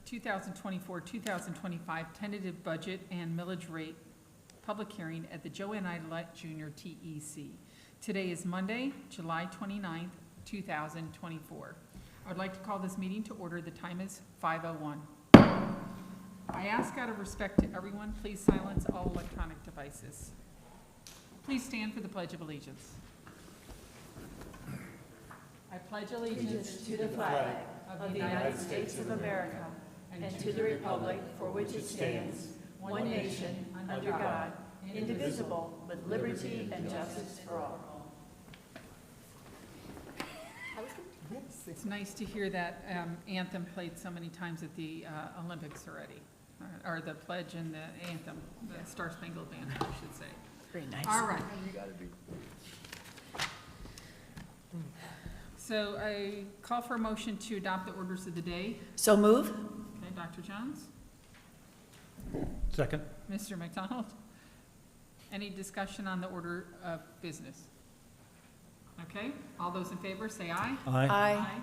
2024-2025 tentative budget and millage rate public hearing at the Joanne Idlett Jr. TEC. Today is Monday, July 29th, 2024. I would like to call this meeting to order. The time is 5:01. I ask out of respect to everyone, please silence all electronic devices. Please stand for the Pledge of Allegiance. I pledge allegiance to the flag of the United States of America and to the republic for which it stands, one nation, under God, indivisible, with liberty and justice for all. It's nice to hear that anthem played so many times at the Olympics already, or the pledge and the anthem, the Star Spangled Banner, I should say. Very nice. All right. So I call for a motion to adopt the orders of the day. So move. Okay, Dr. Jones? Second. Mr. McDonald? Any discussion on the order of business? Okay, all those in favor say aye. Aye.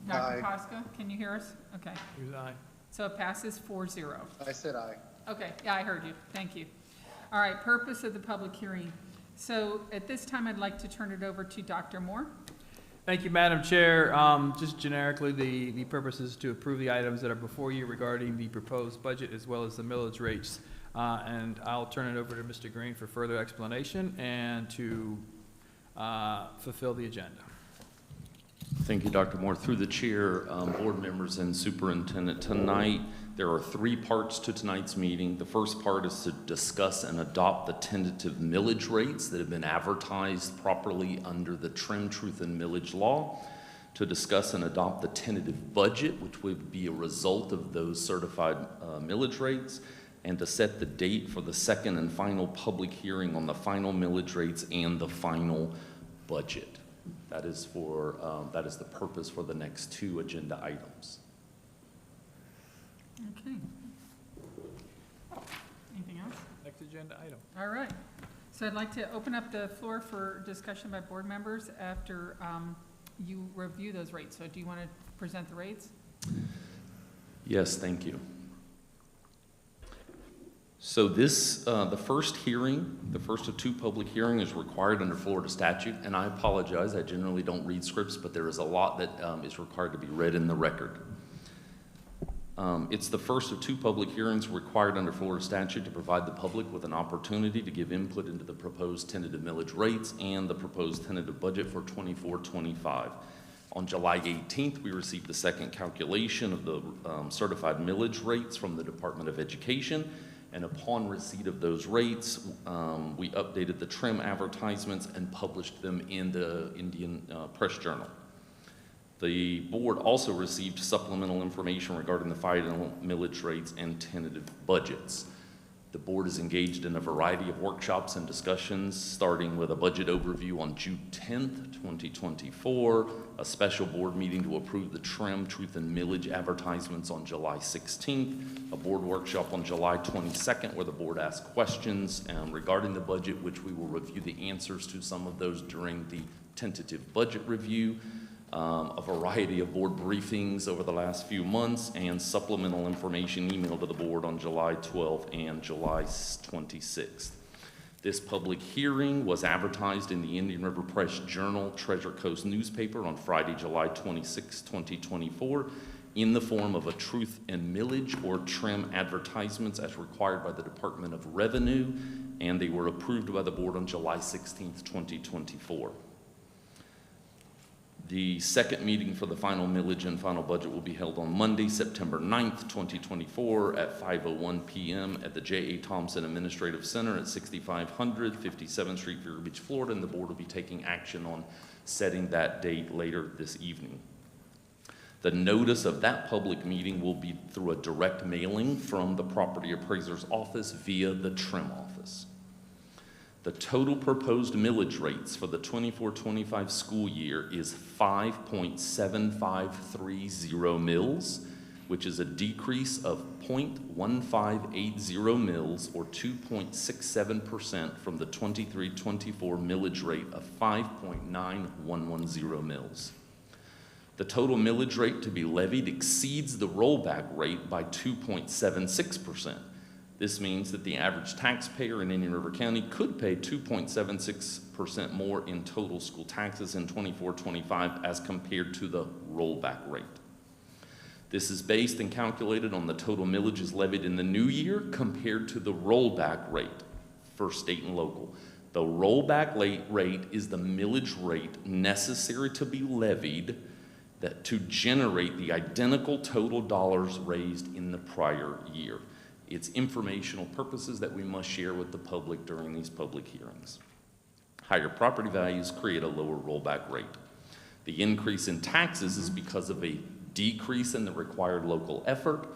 Dr. Koska, can you hear us? Okay, He was aye. so it passes 4-0. I said aye. Okay, yeah, I heard you, thank you. All right, purpose of the public hearing. So at this time, I'd like to turn it over to Dr. Moore. Thank you, Madam Chair. Just generically, the purpose is to approve the items that are before you regarding the proposed budget as well as the millage rates. And I'll turn it over to Mr. Green for further explanation and to fulfill the agenda. Thank you, Dr. Moore. Through the chair, board members and superintendent, tonight there are three parts to tonight's meeting. The first part is to discuss and adopt the tentative millage rates that have been advertised properly under the Trim, Truth, and Millage law, to discuss and adopt the tentative budget, which would be a result of those certified millage rates, and to set the date for the second and final public hearing on the final millage rates and the final budget. That is the purpose for the next two agenda items. Okay. Anything else? Next agenda item. All right. So I'd like to open up the floor for discussion by board members after you review those rates. So do you want to present the rates? Yes, thank you. So this, the first of two public hearings is required under Florida statute, and I apologize, I generally don't read scripts, but there is a lot that is required to be read in the record. It's the first of two public hearings required under Florida statute to provide the public with an opportunity to give input into the proposed tentative millage rates and the proposed tentative budget for 24-25. On July 18th, we received the second calculation of the certified millage rates from the Department of Education. And upon receipt of those rates, we updated the trim advertisements and published them in the Indian Press Journal. The board also received supplemental information regarding the final millage rates and tentative budgets. The board is engaged in a variety of workshops and discussions, starting with a budget overview on June 10th, 2024, a special board meeting to approve the trim, truth, and millage advertisements on July 16th, a board workshop on July 22nd where the board asked questions regarding the budget, which we will review the answers to some of those during the tentative budget review, a variety of board briefings over the last few months, and supplemental information emailed to the board on July 12th and July 26th. This public hearing was advertised in the Indian River Press Journal Treasure Coast newspaper on Friday, July 26, 2024, in the form of a truth and millage or trim advertisements as required by the Department of Revenue, and they were approved by the board on July 16, 2024. The second meeting for the final millage and final budget will be held on Monday, September 9th, 2024 at 5:01 p.m. at the J.A. Thompson Administrative Center at 6500 57th Street, Vero Beach, Florida, and the board will be taking action on setting that date later this evening. The notice of that public meeting will be through a direct mailing from the property appraiser's office via the trim office. The total proposed millage rates for the 24-25 school year is 5.7530 mills, which is a decrease of 0.1580 mills or 2.67% from the 23-24 millage rate of 5.9110 mills. The total millage rate to be levied exceeds the rollback rate by 2.76%. This means that the average taxpayer in Indian River County could pay 2.76% more in total school taxes in 24-25 as compared to the rollback rate. This is based and calculated on the total millages levied in the new year compared to the rollback rate for state and local. The rollback rate is the millage rate necessary to be levied to generate the identical total dollars raised in the prior year. It's informational purposes that we must share with the public during these public hearings. Higher property values create a lower rollback rate. The increase in taxes is because of a decrease in the required local effort,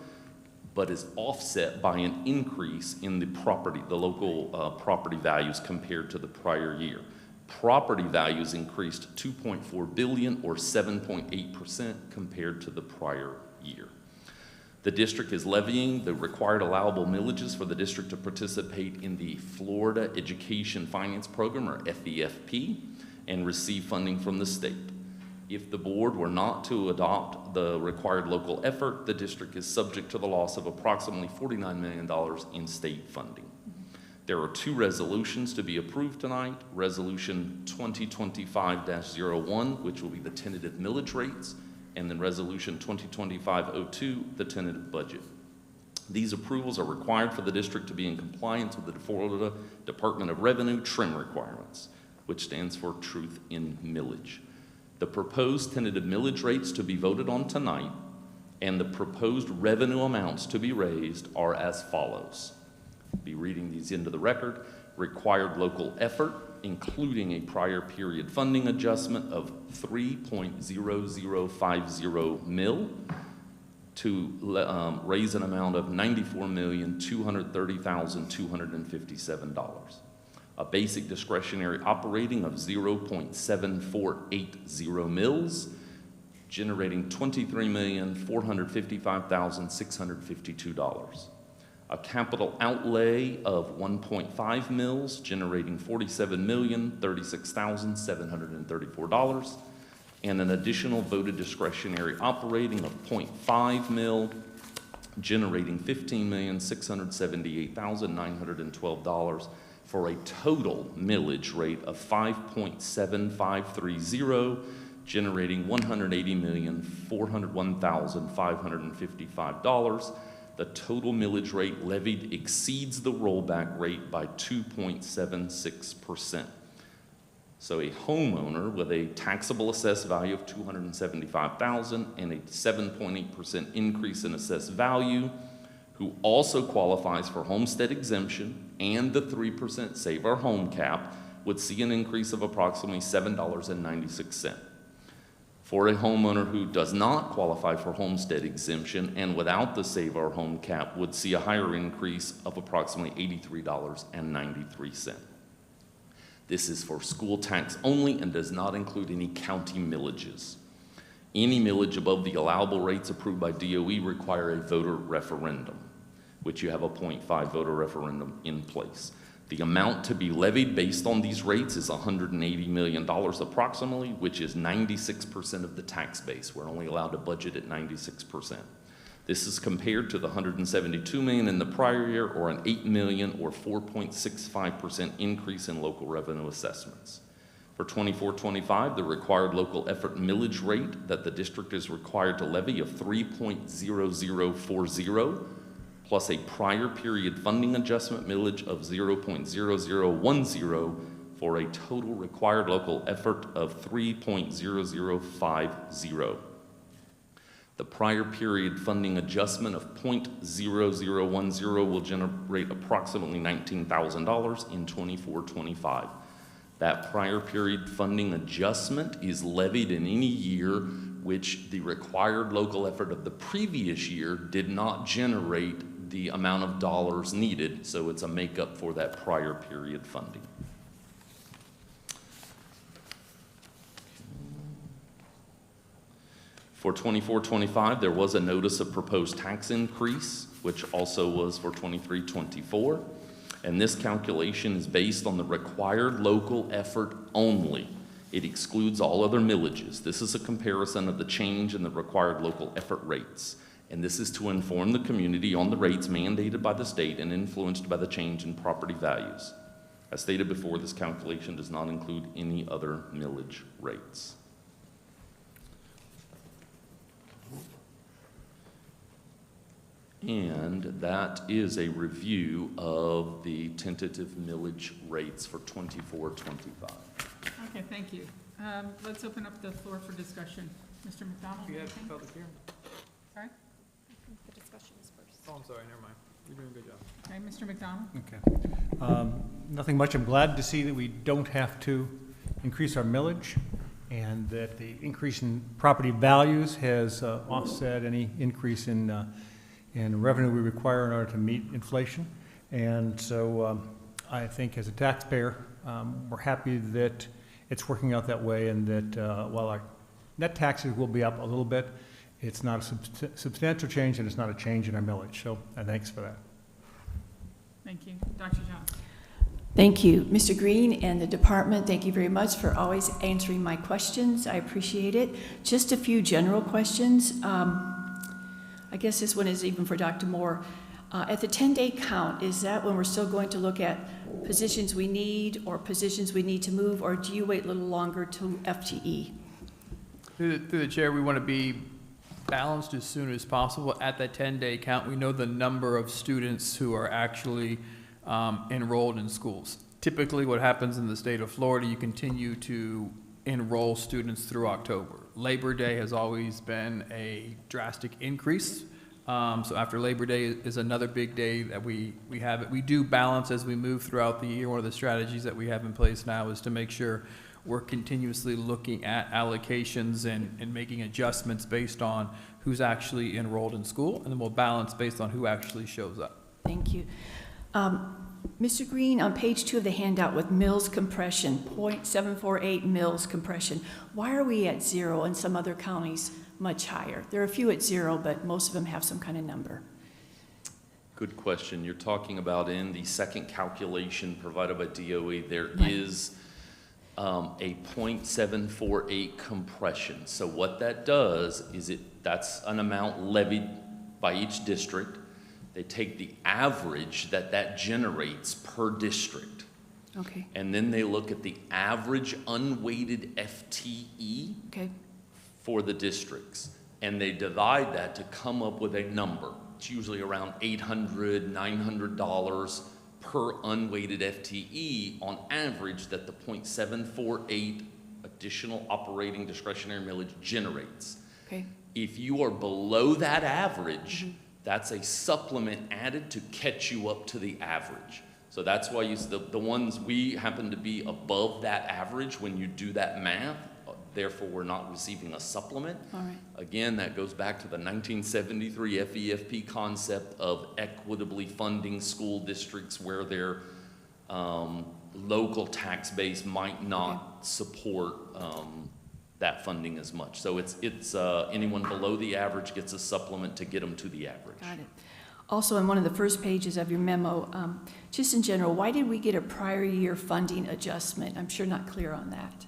but is offset by an increase in the local property values compared to the prior year. Property values increased $2.4 billion or 7.8% compared to the prior year. The district is levying the required allowable millages for the district to participate in the Florida Education Finance Program, or FEFP, and receive funding from the state. If the board were not to adopt the required local effort, the district is subject to the loss of approximately $49 million in state funding. There are two resolutions to be approved tonight. Resolution 2025-01, which will be the tentative millage rates, and then Resolution 2025-02, the tentative budget. These approvals are required for the district to be in compliance with the Florida Department of Revenue TRIM requirements, which stands for Truth in Millage. The proposed tentative millage rates to be voted on tonight and the proposed revenue amounts to be raised are as follows. I'll be reading these into the record. Required local effort, including a prior period funding adjustment of 3.0050 mil to raise an amount of $94,230,257. A basic discretionary operating of 0.7480 mils, generating $23,455,652. A capital outlay of 1.5 mils, generating $47,036,734, and an additional voted discretionary operating of 0.5 mil, generating $15,678,912 for a total millage rate of 5.7530, generating $180,401,555. The total millage rate levied exceeds the rollback rate by 2.76%. So a homeowner with a taxable assessed value of $275,000 and a 7.8% increase in assessed value, who also qualifies for homestead exemption and the 3% Save Our Home cap, would see an increase of approximately $7.96. For a homeowner who does not qualify for homestead exemption and without the Save Our Home cap would see a higher increase of approximately $83.93. This is for school tax only and does not include any county millages. Any millage above the allowable rates approved by DOE require a voter referendum, which you have a 0.5 voter referendum in place. The amount to be levied based on these rates is $180 million approximately, which is 96% of the tax base. We're only allowed to budget at 96%. This is compared to the $172 million in the prior year, or an $8 million or 4.65% increase in local revenue assessments. For 24-25, the required local effort millage rate that the district is required to levy of 3.0040 plus a prior period funding adjustment millage of 0.0010 for a total required local effort of 3.0050. The prior period funding adjustment of 0.0010 will generate approximately $19,000 in 24-25. That prior period funding adjustment is levied in any year which the required local effort of the previous year did not generate the amount of dollars needed, so it's a makeup for that prior period funding. For 24-25, there was a notice of proposed tax increase, which also was for 23-24, and this calculation is based on the required local effort only. It excludes all other millages. This is a comparison of the change in the required local effort rates. And this is to inform the community on the rates mandated by the state and influenced by the change in property values. As stated before, this calculation does not include any other millage rates. And that is a review of the tentative millage rates for 24-25. Okay, thank you. Let's open up the floor for discussion. Mr. McDonald, You have anything? public hearing. Sorry? The discussion is first. Oh, I'm sorry, never mind. You're doing a good job. Okay, Mr. McDonald? Okay. Nothing much. I'm glad to see that we don't have to increase our millage and that the increase in property values has offset any increase in revenue we require in order to meet inflation. And so I think as a taxpayer, we're happy that it's working out that way and that while our net taxes will be up a little bit, it's not a substantial change and it's not a change in our millage. So thanks for that. Thank you. Dr. Johnson? Thank you, Mr. Green and the department. Thank you very much for always answering my questions. I appreciate it. Just a few general questions. I guess this one is even for Dr. Moore. At the 10-day count, is that when we're still going to look at positions we need or positions we need to move, or do you wait a little longer to FTE? Through the chair, we want to be balanced as soon as possible. At that 10-day count, we know the number of students who are actually enrolled in schools. Typically, what happens in the state of Florida, you continue to enroll students through October. Labor Day has always been a drastic increase. So after Labor Day is another big day that we have it. We do balance as we move throughout the year. One of the strategies that we have in place now is to make sure we're continuously looking at allocations and making adjustments based on who's actually enrolled in school, and then we'll balance based on who actually shows up. Thank you. Mr. Green, on page 2 of the handout with mills compression, 0.748 mills compression, why are we at 0 and some other counties much higher? There are a few at 0, but most of them have some kind of number. Good question. You're talking about in the second calculation provided by DOE, there Right. is a 0.748 compression. So what that does is that's an amount levied by each district. They take the average that generates per district. Okay. And then they look at the average unweighted FTE Okay. for the districts. And they divide that to come up with a number. It's usually around $800, $900 per unweighted FTE on average that the 0.748 additional operating discretionary millage generates. Okay. If you are below that average, that's a supplement added to catch you up to the average. So that's why the ones we happen to be above that average when you do that math, therefore we're not receiving a supplement. All right. Again, that goes back to the 1973 FEFP concept of equitably funding school districts where their local tax base might not support that funding as much. So it's anyone below the average gets a supplement to get them to the average. Got it. Also, in one of the first pages of your memo, just in general, why did we get a prior year funding adjustment? I'm sure not clear on that.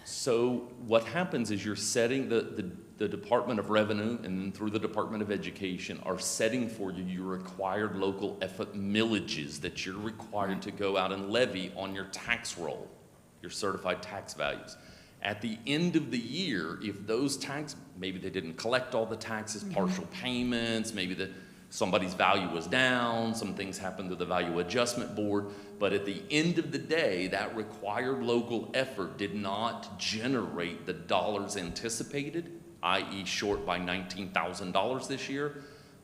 So what happens is you're setting the Department of Revenue and then through the Department of Education are setting for you your required local effort millages that you're required to go out and levy on your tax roll, your certified tax values. At the end of the year, if those maybe they didn't collect all the taxes, partial payments, maybe somebody's value was down, some things happened to the value adjustment board, but at the end of the day, that required local effort did not generate the dollars anticipated, i.e. short by $19,000 this year.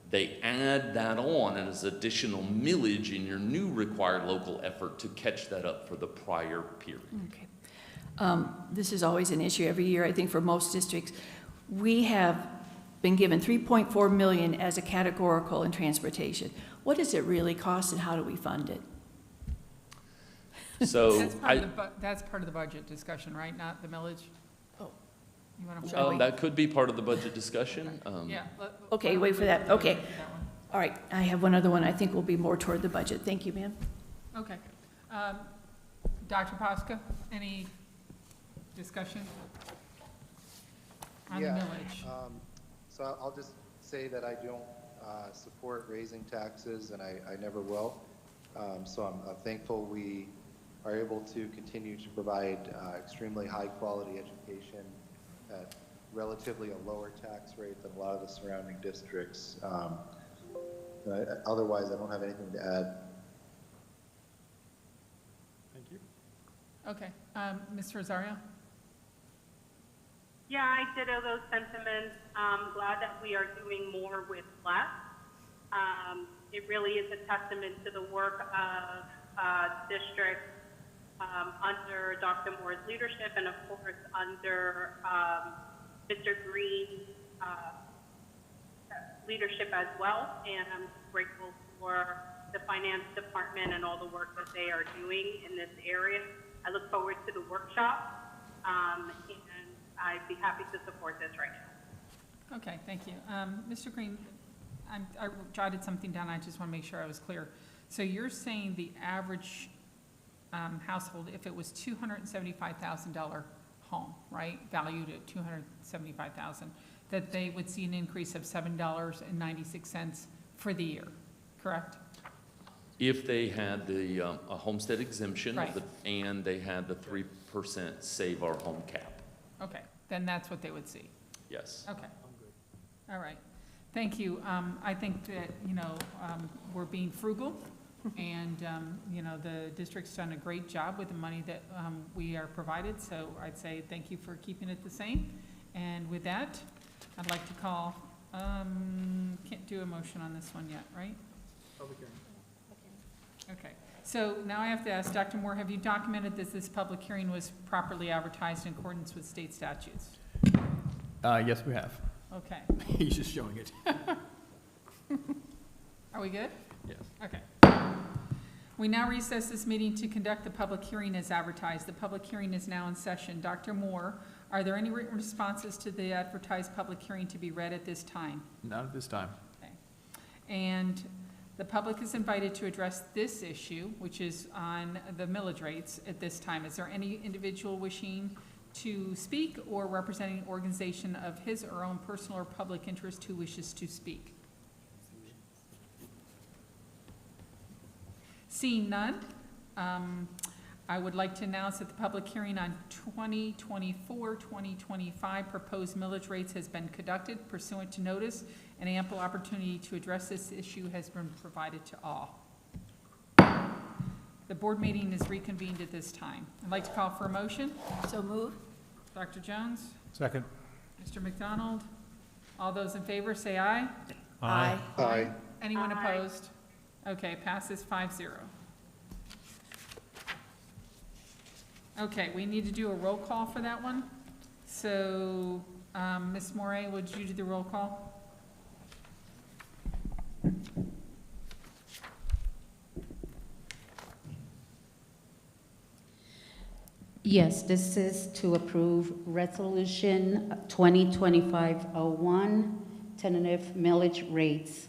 They add that on as additional millage in your new required local effort to catch that up for the prior period. Okay. This is always an issue every year, I think, for most districts. We have been given $3.4 million as a categorical in transportation. transportation. What does it really cost and how do we fund it? So That's part of the budget discussion, right? Not the millage? Oh. You want to? that could be part of the budget discussion. Yeah. Okay, wait for that. Okay. All right, I have one other one I think will be more toward the budget. Thank you, ma'am. Okay. Dr. Posca, any Discussion? On the Yeah, millage. So I'll just say that I don't support raising taxes, and I never will. So I'm thankful we are able to continue to provide extremely high-quality education at relatively a lower tax rate than a lot of the surrounding districts. Otherwise, I don't have anything to add. Thank you. Okay, Ms. Rosario? Yeah, I ditto those sentiments. I'm glad that we are doing more with less. It really is a testament to the work of districts under Dr. Moore's leadership and, of course, under Mr. Green's leadership as well. And I'm grateful for the finance department and all the work that they are doing in this area. I look forward to the workshop, and I'd be happy to support this right now. Okay, thank you. Mr. Green, I jotted something down, I just want to make sure I was clear. So you're saying the average household, if it was $275,000 home, right, valued at $275,000, that they would see an increase of $7.96 for the year, correct? If they had the a homestead exemption Right. and they had the 3% save our home cap, Okay, then that's what they would see. yes. Okay. All right. Thank you. I think that, we're being frugal, and, the district's done a great job with the money that we are provided, so I'd say thank you for keeping it the same. And with that, I'd like to call, can't do a motion on this one yet, right? Okay. So now I have to ask, Dr. Moore, have you documented that this public hearing was properly advertised in accordance with state statutes? Yes, we have. Okay. He's just showing it. Are we good? Yes. Okay. We now recess this meeting to conduct the public hearing as advertised. The public hearing is now in session. Dr. Moore, are there any written responses to the advertised public hearing to be read at this time? Not at this time. Okay. And the public is invited to address this issue, which is on the millage rates at this time. Is there any individual wishing to speak or representing an organization of his or own personal or public interest who wishes to speak? Seeing none, I would like to announce that the public hearing on 2024-2025 proposed millage rates has been conducted pursuant to notice, and ample opportunity to address this issue has been provided to all. The board meeting is reconvened at this time. I'd like to call for a motion. So move. Dr. Jones? Second. Mr. McDonald? All those in favor, say aye. Aye. Aye. Anyone Aye. opposed? Okay, passes 5-0. Okay, we need to do a roll call for that one. So, Ms. Moray, would you do the roll call? Yes, this is to approve Resolution 2025-01, tentative millage rates.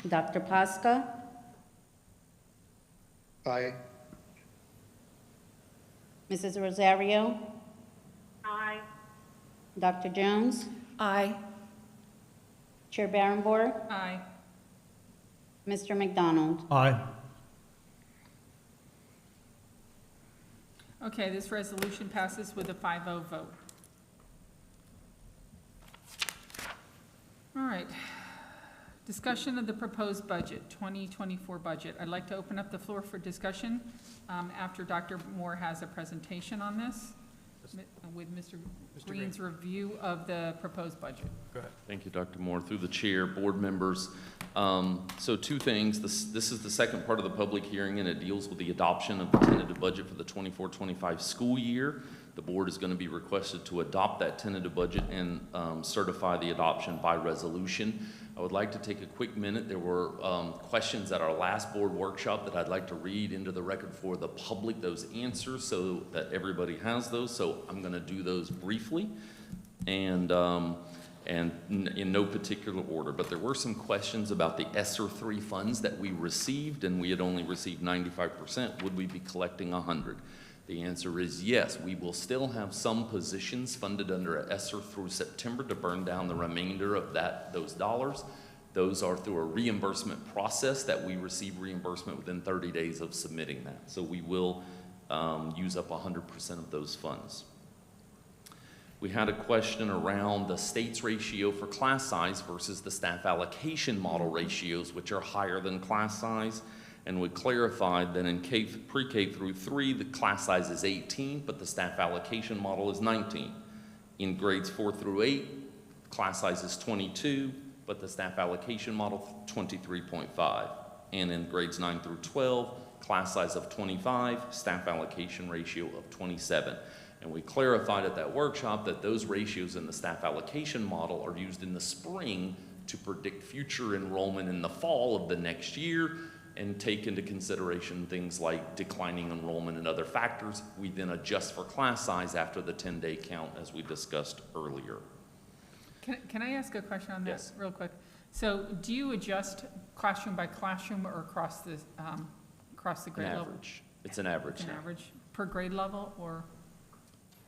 Dr. Pasca? Aye. Mrs. Rosario? Aye. Dr. Jones? Aye. Chair Barrenborn? Aye. Mr. McDonald? Aye. Okay, this resolution passes with a 5-0 vote. All right. Discussion of the proposed budget, 2024 budget. I'd like to open up the floor for discussion after Dr. Moore has a presentation on this with Mr. Green's review of the proposed budget. Go ahead. Thank you, Dr. Moore. Through the chair, board members. So two things. This is the second part of the public hearing, and it deals with the adoption of the tentative budget for the 24-25 school year. The board is going to be requested to adopt that tentative budget and certify the adoption by resolution. I would like to take a quick minute. There were questions at our last board workshop that I'd like to read into the record for the public, those answers, so that everybody has those. So I'm going to do those briefly and in no particular order. But there were some questions about the ESSER 3 funds that we received, and we had only received 95%. Would we be collecting 100? The answer is yes. We will still have some positions funded under ESSER through September to burn down the remainder of those dollars. Those are through a reimbursement process that we receive reimbursement within 30 days of submitting that. So we will use up 100% of those funds. We had a question around the state's ratio for class size versus the staff allocation model ratios, which are higher than class size. And we clarified that in pre-K through 3, the class size is 18, but the staff allocation model is 19. In grades 4 through 8, class size is 22, but the staff allocation model 23.5. And in grades 9 through 12, class size of 25, staff allocation ratio of 27. And we clarified at that workshop that those ratios in the staff allocation model are used in the spring to predict future enrollment in the fall of the next year and take into consideration things like declining enrollment and other factors. We then adjust for class size after the 10-day count, as we discussed earlier. Can I ask a question on that Yes. real quick? So do you adjust classroom by classroom or across the grade level? Average. It's an average An now. average per grade level or?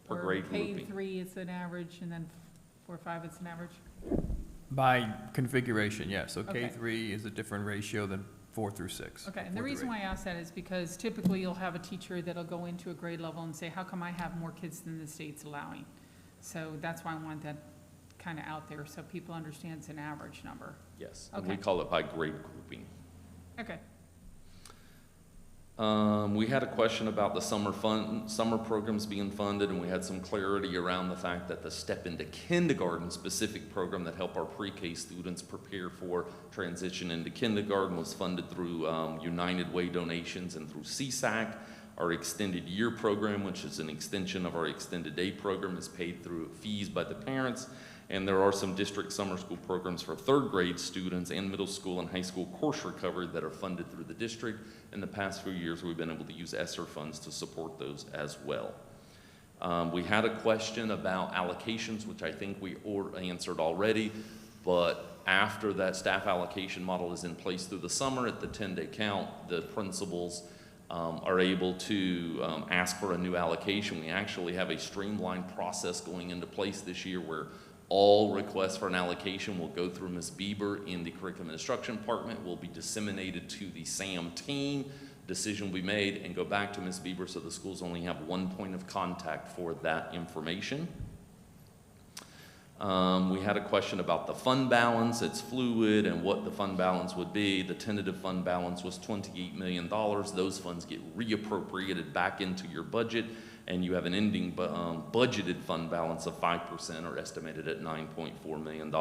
Per or grade K grouping. 3 it's an average and then 4, 5 it's an average? By configuration, yes. So Okay. K3 is a different ratio than 4 through 6. Okay, and the reason why I ask that is because typically you'll have a teacher that'll go into a grade level and say, how come I have more kids than the state's allowing? So that's why I want that kind of out there so people understand it's an average number. Yes, and we Okay. call it by grade grouping. Okay. We had a question about the summer programs being funded, and we had some clarity around the fact that the Step Into Kindergarten specific program that help our pre-K students prepare for transition into kindergarten was funded through United Way donations and through CSAC. Our extended year program, which is an extension of our extended day program, is paid through fees by the parents. And there are some district summer school programs for third grade students and middle school and high school course recovery that are funded through the district. In the past few years, we've been able to use ESSER funds to support those as well. We had a question about allocations, which I think we answered already, but after that staff allocation model is in place through the summer at the 10-day count, the principals are able to ask for a new allocation. We actually have a streamlined process going into place this year where all requests for an allocation will go through Ms. Bieber in the Curriculum and Instruction Department, will be disseminated to the SAM team, decision will be made, and go back to Ms. Bieber so the schools only have one point of contact for that information. We had a question about the fund balance. It's fluid and what the fund balance would be. The tentative fund balance was $28 million. Those funds get reappropriated back into your budget, and you have an ending budgeted fund balance of 5% or estimated at $9.4 million.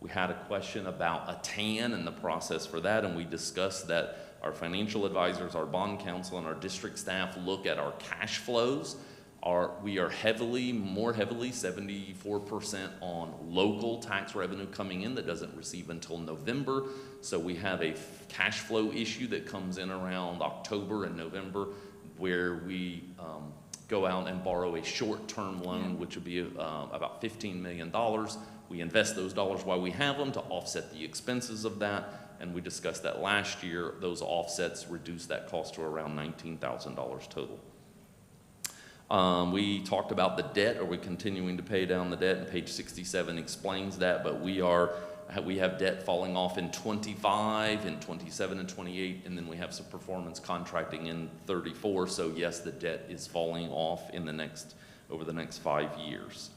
We had a question about a TAN and the process for that, and we discussed that our financial advisors, our bond counsel, and our district staff look at our cash flows. We are more heavily, 74% on local tax revenue coming in that doesn't receive until November. So we have a cash flow issue that comes in around October and November where we go out and borrow a short-term loan, which would be about $15 million. We invest those dollars while we have them to offset the expenses of that. And we discussed that last year. Those offsets reduced that cost to around $19,000 total. We talked about the debt. Are we continuing to pay down the debt? And page 67 explains that, but we have debt falling off in 25, in 27 and 28, and then we have some performance contracting in 34. So yes, the debt is falling off over the next 5 years.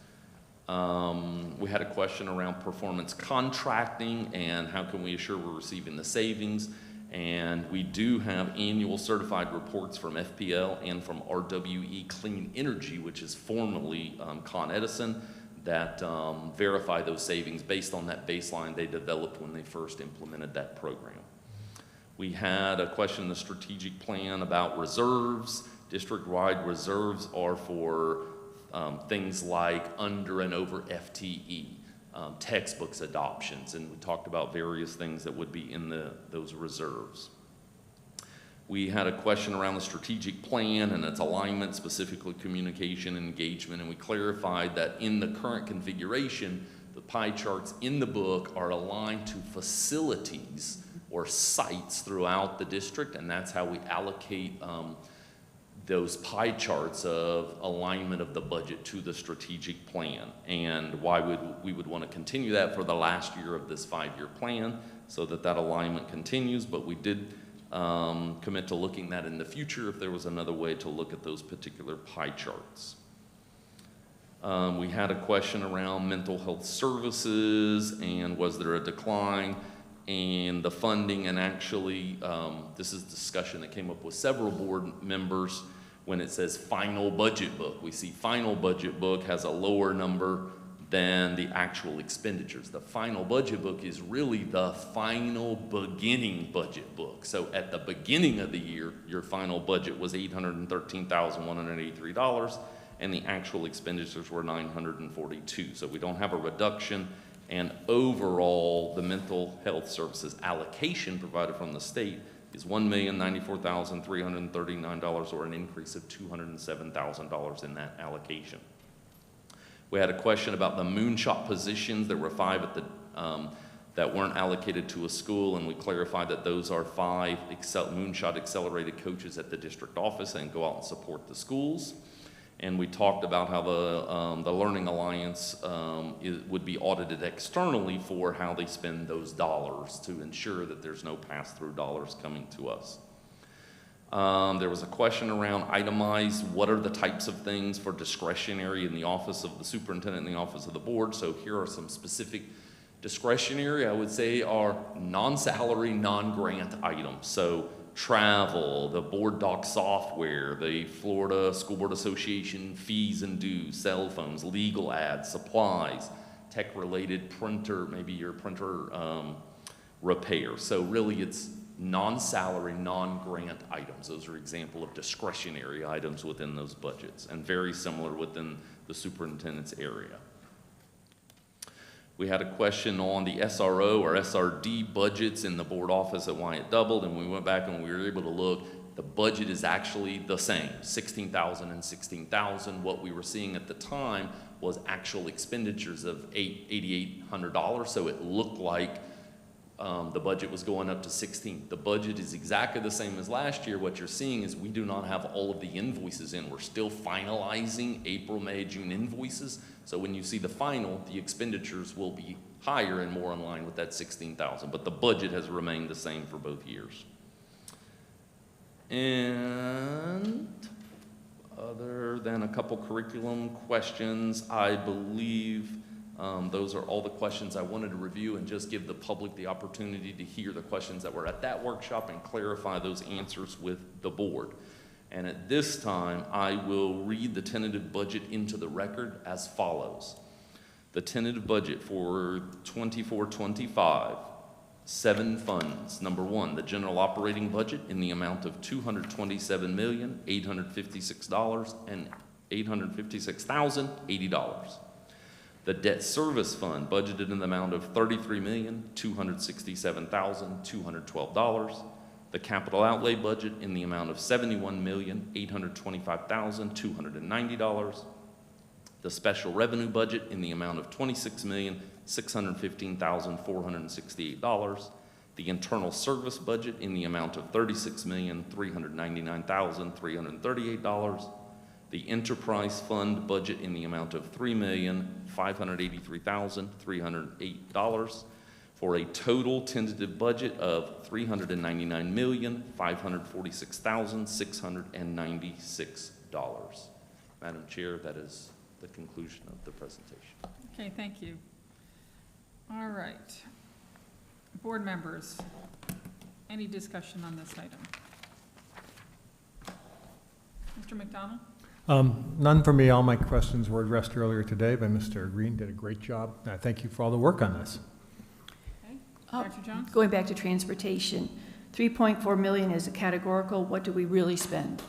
We had a question around performance contracting and how can we assure we're receiving the savings. And we do have annual certified reports from FPL and from RWE Clean Energy, which is formerly Con Edison, that verify those savings based on that baseline they developed when they first implemented that program. We had a question in the strategic plan about reserves. District-wide reserves are for things like under and over FTE. Textbooks adoptions, and we talked about various things that would be in those reserves. We had a question around the strategic plan and its alignment, specifically communication and engagement, and we clarified that in the current configuration, the pie charts in the book are aligned to facilities or sites throughout the district, and that's how we allocate those pie charts of alignment of the budget to the strategic plan, and why we would want to continue that for the last year of this 5-year plan so that that alignment continues. But we did commit to looking at in the future if there was another way to look at those particular pie charts. We had a question around mental health services and was there a decline in the funding, and actually this is discussion that came up with several board members. When it says final budget book, we see final budget book has a lower number than the actual expenditures. The final budget book is really the final beginning budget book. So at the beginning of the year, your final budget was $813,183, and the actual expenditures were $942. So we don't have a reduction, and overall, the mental health services allocation provided from the state is $1,094,339, or an increase of $207,000 in that allocation. We had a question about the moonshot positions. There were 5 at the, that weren't allocated to a school, and we clarified that those are 5 moonshot accelerated coaches at the district office and go out and support the schools. And we talked about how the Learning Alliance would be audited externally for how they spend those dollars to ensure that there's no pass-through dollars coming to us. There was a question around itemized, what are the types of things for discretionary in the office of the superintendent and the office of the board. So here are some specific discretionary, I would say, are non-salary, non-grant items. So travel, the board doc software, the Florida School Board Association fees and dues, cell phones, legal ads, supplies, tech-related printer, maybe your printer repair. So really it's non-salary, non-grant items. Those are example of discretionary items within those budgets, and very similar within the superintendent's area. We had a question on the SRO or SRD budgets in the board office and why it doubled, and we went back and we were able to look. The budget is actually the same, $16,000 and $16,000. What we were seeing at the time was actual expenditures of $8,800, so it looked like the budget was going up to 16. The budget is exactly the same as last year. What you're seeing is we do not have all of the invoices in. We're still finalizing April, May, June invoices. So when you see the final, the expenditures will be higher and more in line with that 16,000. But the budget has remained the same for both years. And other than a couple curriculum questions, I believe those are all the questions I wanted to review and just give the public the opportunity to hear the questions that were at that workshop and clarify those answers with the board. And at this time, I will read the tentative budget into the record as follows. The tentative budget for 24-25, 7 funds. Number 1, the general operating budget in the amount of $227,856,080. The debt service fund budgeted in the amount of $33,267,212. The capital outlay budget in the amount of $71,825,290. The special revenue budget in the amount of $26,615,468. The internal service budget in the amount of $36,399,338. The enterprise fund budget in the amount of $3,583,308, for a total tentative budget of $399,546,696. Madam Chair, that is the conclusion of the presentation. Okay, thank you. All right. Board members, any discussion on this item? Mr. McDonald? None for me. All my questions were addressed earlier today by Mr. Green. Did a great job. I thank you for all the work on this. Okay. Dr. Jones? Going back to transportation, 3.4 million is a categorical. What do we really spend?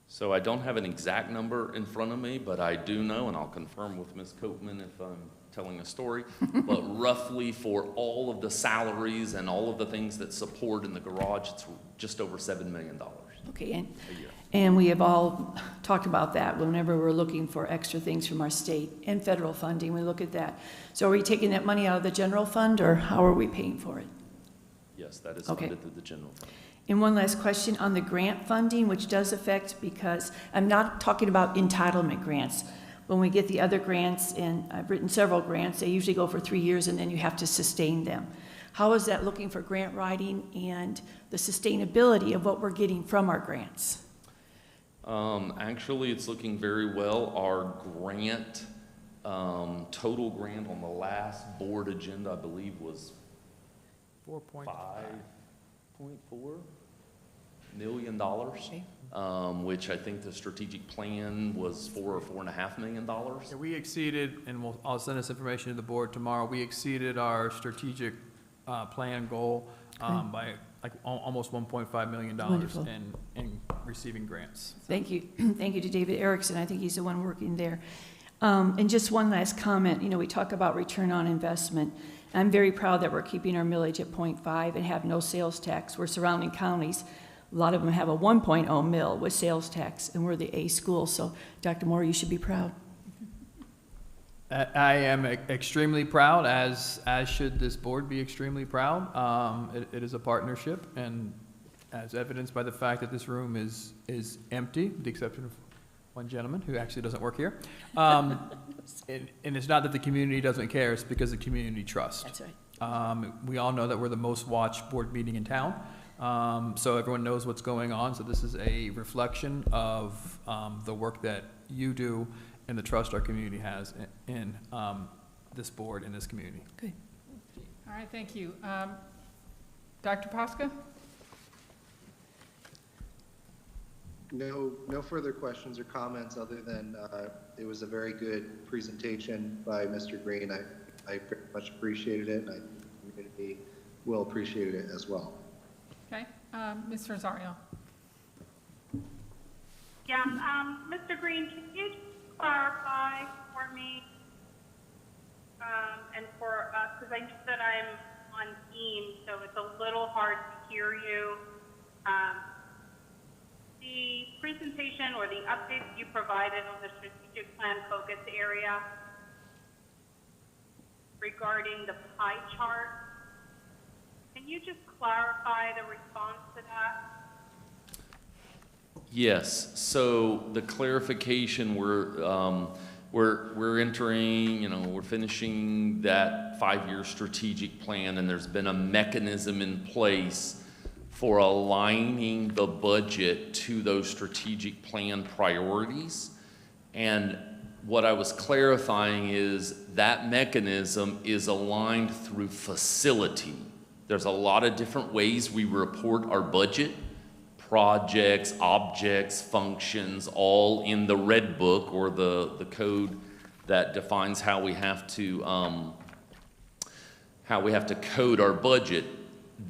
So I don't have an exact number in front of me, but I do know, and I'll confirm with Ms. Copeman if I'm telling a story, but roughly for all of the salaries and all of the things that support in the garage, it's just over $7 million Okay, a year. and we have all talked about that whenever we're looking for extra things from our state and federal funding. We look at that. So are we taking that money out of the general fund, or how are we paying for it? Yes, that is Okay. funded through the general fund. And one last question on the grant funding, which does affect, because I'm not talking about entitlement grants. When we get the other grants, and I've written several grants, they usually go for 3 years and then you have to sustain them. How is that looking for grant writing and the sustainability of what we're getting from our grants? Actually, it's looking very well. Our grant, total grant on the last board agenda, I believe, was 5.4 million dollars, which I think the strategic plan was $4 or $4.5 million. Yeah, we exceeded, and I'll send this information to the board tomorrow, we exceeded our strategic plan goal by like almost $1.5 million Wonderful. in receiving grants. Thank you. Thank you to David Erickson. I think he's the one working there. And just one last comment. You know, we talk about return on investment. I'm very proud that we're keeping our millage at 0.5 and have no sales tax. We're surrounding counties. A lot of them have a 1.0 mill with sales tax, and we're the A school. So, Dr. Moore, you should be proud. I am extremely proud, as should this board be extremely proud. It is a partnership, and as evidenced by the fact that this room is empty, with the exception of one gentleman who actually doesn't work here. And it's not that the community doesn't care, it's because the community trusts. That's right. We all know that we're the most watched board meeting in town, so everyone knows what's going on. So this is a reflection of the work that you do and the trust our community has in this board and this community. Good. All right, thank you. Dr. Posca? No further questions or comments other than it was a very good presentation by Mr. Green. I very much appreciated it, and I think the community will appreciate it as well. Okay, Ms. Rosario? Yeah, Mr. Green, can you clarify for me, and for us, because I know that I'm on Teams, so it's a little hard to hear you. The presentation or the updates you provided on the strategic plan focus area regarding the pie chart, can you just clarify the response to that? Yes, so the clarification, we're entering, we're finishing that 5-year strategic plan, and there's been a mechanism in place for aligning the budget to those strategic plan priorities. And what I was clarifying is that mechanism is aligned through facility. There's a lot of different ways we report our budget. Projects, objects, functions, all in the red book, or the code that defines how we have to code our budget.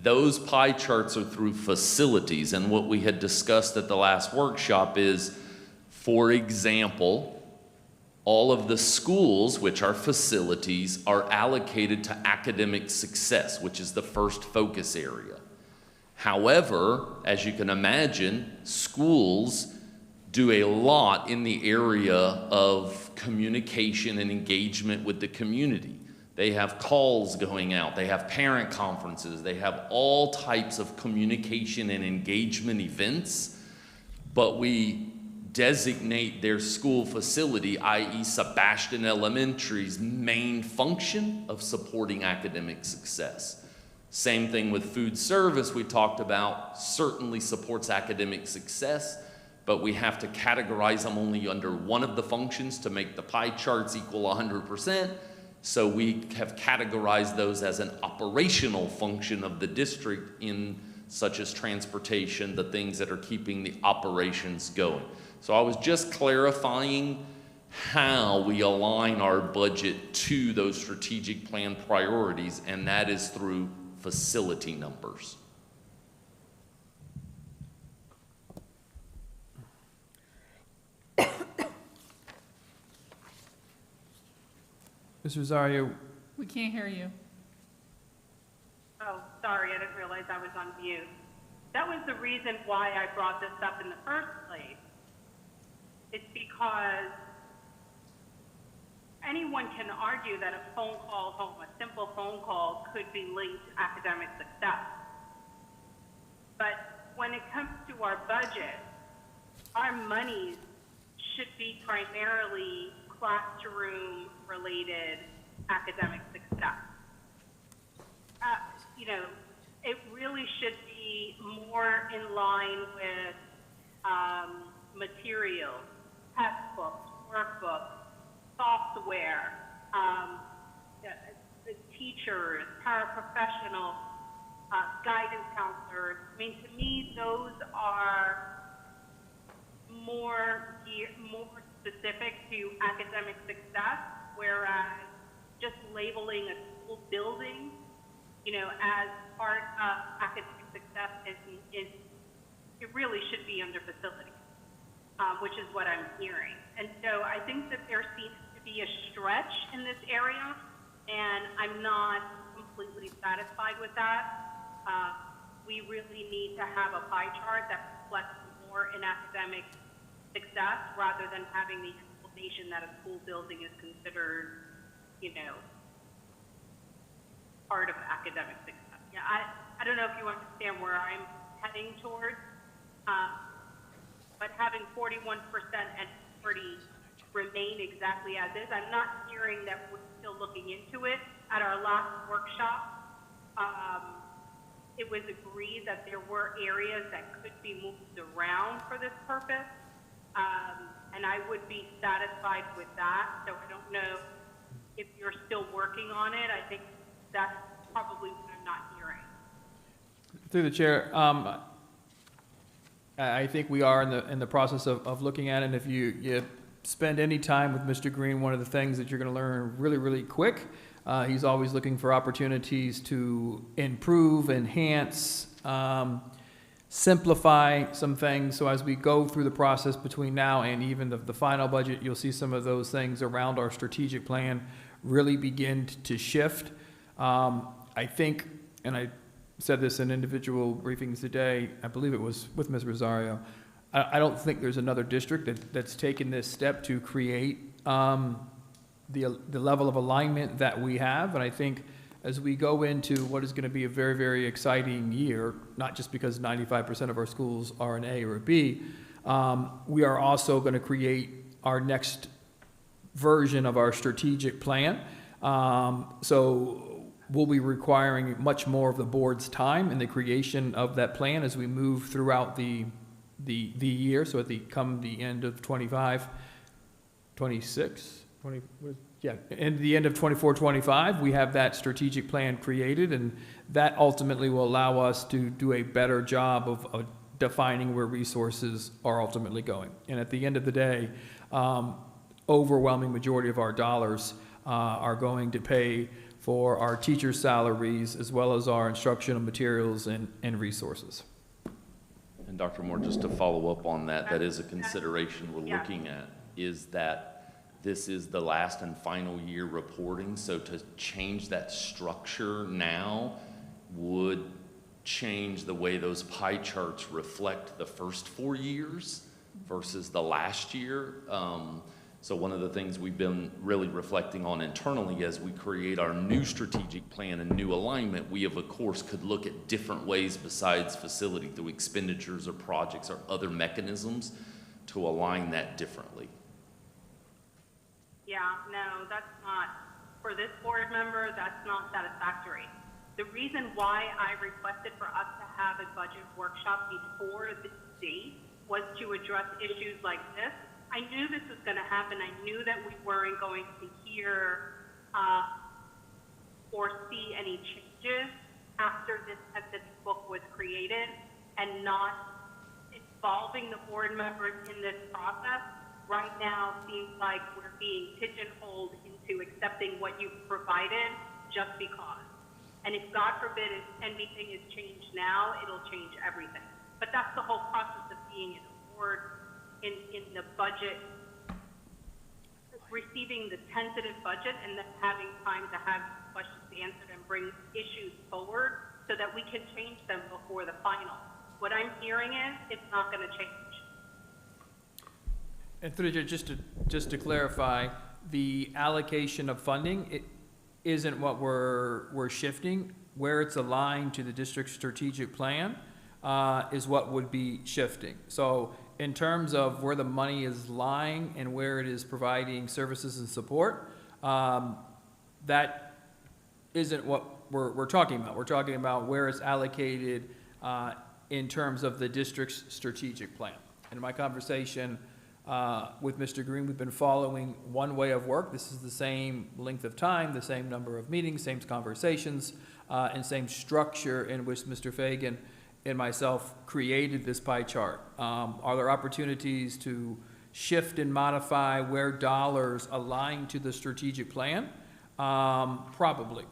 Those pie charts are through facilities, and what we had discussed at the last workshop is, for example, all of the schools, which are facilities, are allocated to academic success, which is the first focus area. However, as you can imagine, schools do a lot in the area of communication and engagement with the community. They have calls going out, they have parent conferences, they have all types of communication and engagement events, but we designate their school facility, i.e. Sebastian Elementary's main function of supporting academic success. Same thing with food service, we talked about, certainly supports academic success, but we have to categorize them only under one of the functions to make the pie charts equal 100%. So we have categorized those as an operational function of the district, in such as transportation, the things that are keeping the operations going. So I was just clarifying how we align our budget to those strategic plan priorities, and that is through facility numbers. Ms. Rosario, We can't hear you. Oh, sorry, I didn't realize I was on mute. That was the reason why I brought this up in the first place. It's because anyone can argue that a phone call home, a simple phone call, could be linked to academic success. But when it comes to our budget, our monies should be primarily classroom-related academic success. You know, it really should be more in line with materials, textbooks, workbooks, software, the teachers, paraprofessionals, guidance counselors. I mean, to me, those are more specific to academic success, whereas just labeling a school building, you know, as part of academic success is it really should be under facilities, which is what I'm hearing. And so I think that there seems to be a stretch in this area, and I'm not completely satisfied with that. We really need to have a pie chart that reflects more in academic success rather than having the explanation that a school building is considered, you know, part of academic success. Yeah, I don't know if you understand where I'm heading towards, but having 41% and 40 remain exactly as is, I'm not hearing that we're still looking into it. At our last workshop, it was agreed that there were areas that could be moved around for this purpose, and I would be satisfied with that. So I don't know if you're still working on it. I think that's probably what I'm not hearing. Through the chair, I think we are in the process of looking at it, and if you spend any time with Mr. Green, one of the things that you're going to learn really, really quick, he's always looking for opportunities to improve, enhance, simplify some things. So as we go through the process between now and even the final budget, you'll see some of those things around our strategic plan really begin to shift. I think, and I said this in individual briefings today, I believe it was with Ms. Rosario, I don't think there's another district that's taken this step to create the level of alignment that we have. And I think as we go into what is going to be a very, very exciting year, not just because 95% of our schools are an A or a B, we are also going to create our next version of our strategic plan. So we'll be requiring much more of the board's time in the creation of that plan as we move throughout the year. So at the end of 25, 26, 20, in the end of 24, 25, we have that strategic plan created, and that ultimately will allow us to do a better job of defining where resources are ultimately going. And at the end of the day, overwhelming majority of our dollars are going to pay for our teachers' salaries as well as our instructional materials and resources. And Dr. Moore, just to follow up on that, that is a consideration we're looking at, is that this is the last and final year reporting. So to change that structure now would change the way those pie charts reflect the first 4 years versus the last year. So one of the things we've been really reflecting on internally as we create our new strategic plan and new alignment, we of course could look at different ways besides facility through expenditures or projects or other mechanisms to align that differently. Yeah, no, that's not, for this board member, that's not satisfactory. The reason why I requested for us to have a budget workshop before this date was to address issues like this. I knew this was going to happen. I knew that we weren't going to hear or see any changes after this book was created, and not involving the board members in this process right now seems like we're being pigeonholed into accepting what you've provided just because. And if God forbid if anything is changed now, it'll change everything. But that's the whole process of being in a board, in the budget, receiving the tentative budget and then having time to have questions answered and bring issues forward so that we can change them before the final. What I'm hearing is it's not going to change. And through the chair, just to clarify, the allocation of funding, it isn't what we're shifting. Where it's aligned to the district's strategic plan, is what would be shifting. So in terms of where the money is lying and where it is providing services and support, that isn't what we're talking about. We're talking about where it's allocated in terms of the district's strategic plan. In my conversation with Mr. Green, we've been following one way of work. This is the same length of time, the same number of meetings, same conversations, and same structure in which Mr. Fagan and myself created this pie chart. Are there opportunities to shift and modify where dollars align to the strategic plan? Probably.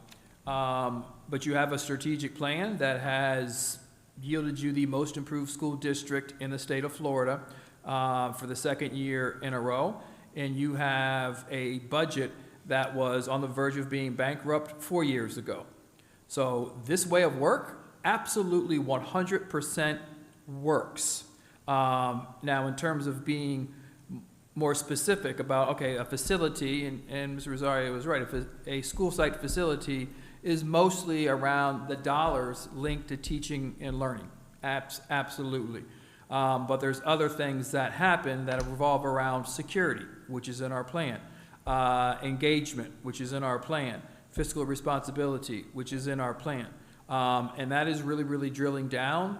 But you have a strategic plan that has yielded you the most improved school district in the state of Florida for the second year in a row, and you have a budget that was on the verge of being bankrupt 4 years ago. So this way of work absolutely 100% works. Now, in terms of being more specific about, okay, a facility, and Mr. Rosario was right, if a school site facility is mostly around the dollars linked to teaching and learning. Absolutely. But there's other things that happen that revolve around security, which is in our plan, engagement, which is in our plan, fiscal responsibility, which is in our plan. And that is really, really drilling down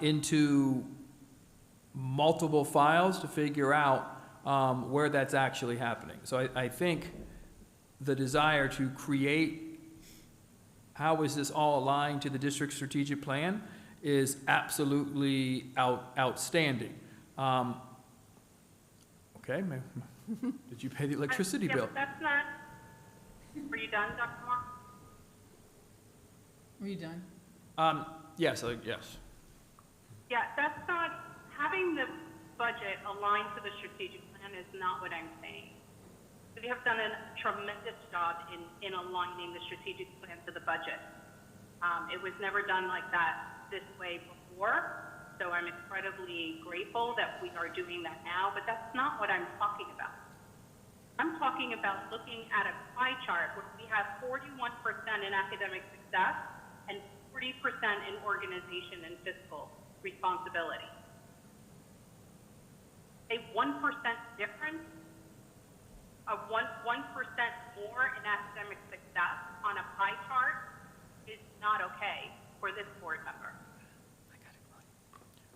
into multiple files to figure out where that's actually happening. So I think the desire to create how is this all aligned to the district strategic plan is absolutely outstanding. Okay, did you pay the electricity bill? That's not, were you done, Dr. Moore? Are you done? Yes, yes. Yeah, that's not, having the budget aligned to the strategic plan is not what I'm saying. We have done a tremendous job in aligning the strategic plan to the budget. It was never done like that this way before, so I'm incredibly grateful that we are doing that now, but that's not what I'm talking about. I'm talking about looking at a pie chart where we have 41% in academic success and 40% in organization and fiscal responsibility. A 1% difference, a 1% more in academic success on a pie chart is not okay for this board member.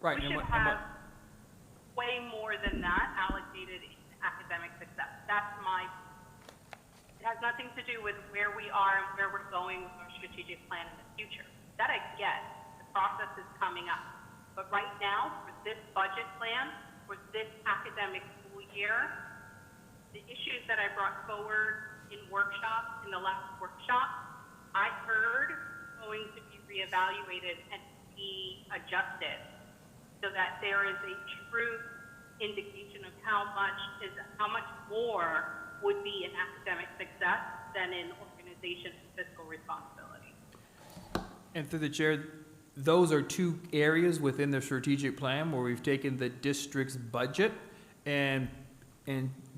Right. We should have way more than that allocated in academic success. It has nothing to do with where we are and where we're going with our strategic plan in the future. That I get. The process is coming up. But right now, for this budget plan, for this academic school year, the issues that I brought forward in the last workshop, I heard going to be reevaluated and be adjusted so that there is a true indication of how much more would be in academic success than in organization and fiscal responsibility. And through the chair, those are two areas within the strategic plan where we've taken the district's budget and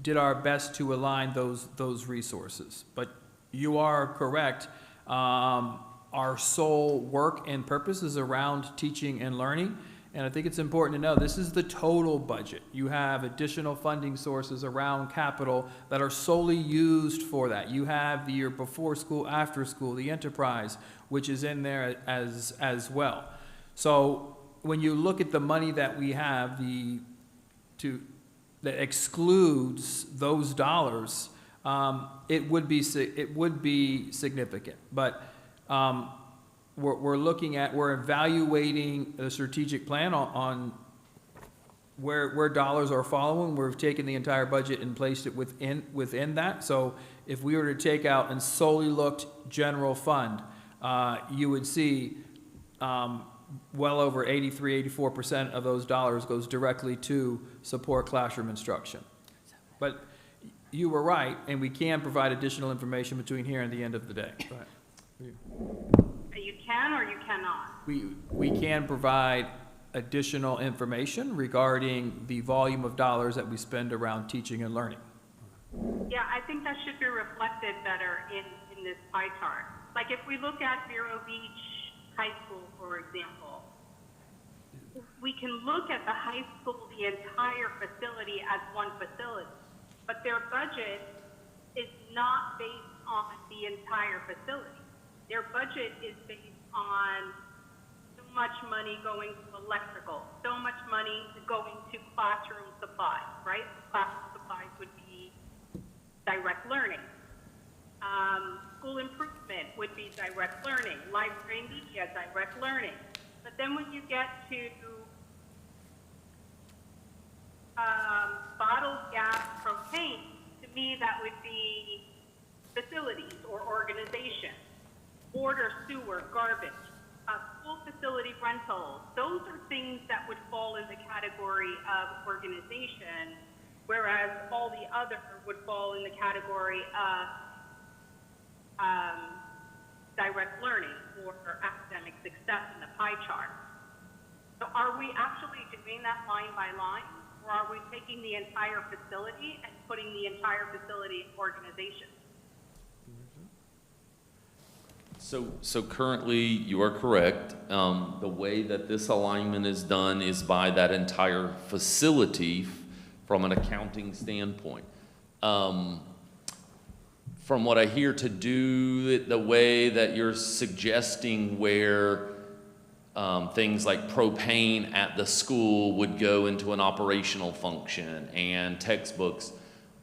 did our best to align those resources. But you are correct. Our sole work and purpose is around teaching and learning. And I think it's important to know this is the total budget. You have additional funding sources around capital that are solely used for that. You have the year before school, after school, the enterprise, which is in there as well. So when you look at the money that we have, that excludes those dollars, it would be significant. But we're evaluating the strategic plan on where dollars are following. We've taken the entire budget and placed it within that. So if we were to take out and solely looked general fund, you would see well over 84% of those dollars goes directly to support classroom instruction. But you were right, and we can provide additional information between here and the end of the day. Go ahead. You can or you cannot? We can provide additional information regarding the volume of dollars that we spend around teaching and learning. Yeah, I think that should be reflected better in this pie chart. Like if we look at Vero Beach High School, for example, we can look at the high school, the entire facility as one facility, but their budget is not based on the entire facility. Their budget is based on so much money going to electrical, so much money going to classroom supplies, right? Classroom supplies would be direct learning. School improvement would be direct learning. Library media, direct learning. But then when you get to bottled gas, propane, to me that would be facilities or organization. Water, sewer, garbage, school facility rentals. Those are things that would fall in the category of organization, whereas all the other would fall in the category of direct learning or academic success in the pie chart. So are we actually doing that line by line, or are we taking the entire facility and putting the entire facility in organization? So currently, you are correct. The way that this alignment is done is by that entire facility from an accounting standpoint. From what I hear, to do it the way that you're suggesting, where things like propane at the school would go into an operational function, and textbooks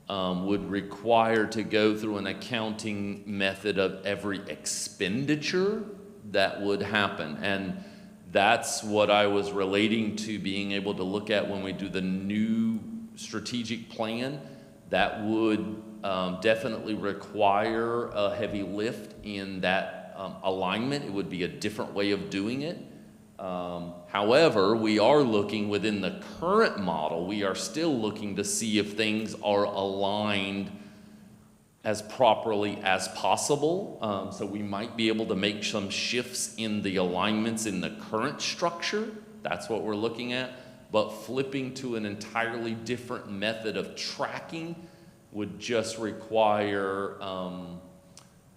would require to go through an accounting method of every expenditure that would happen. And that's what I was relating to being able to look at when we do the new strategic plan. That would definitely require a heavy lift in that alignment. It would be a different way of doing it. However, we are looking within the current model, we are still looking to see if things are aligned as properly as possible. So we might be able to make some shifts in the alignments in the current structure. That's what we're looking at. But flipping to an entirely different method of tracking would just require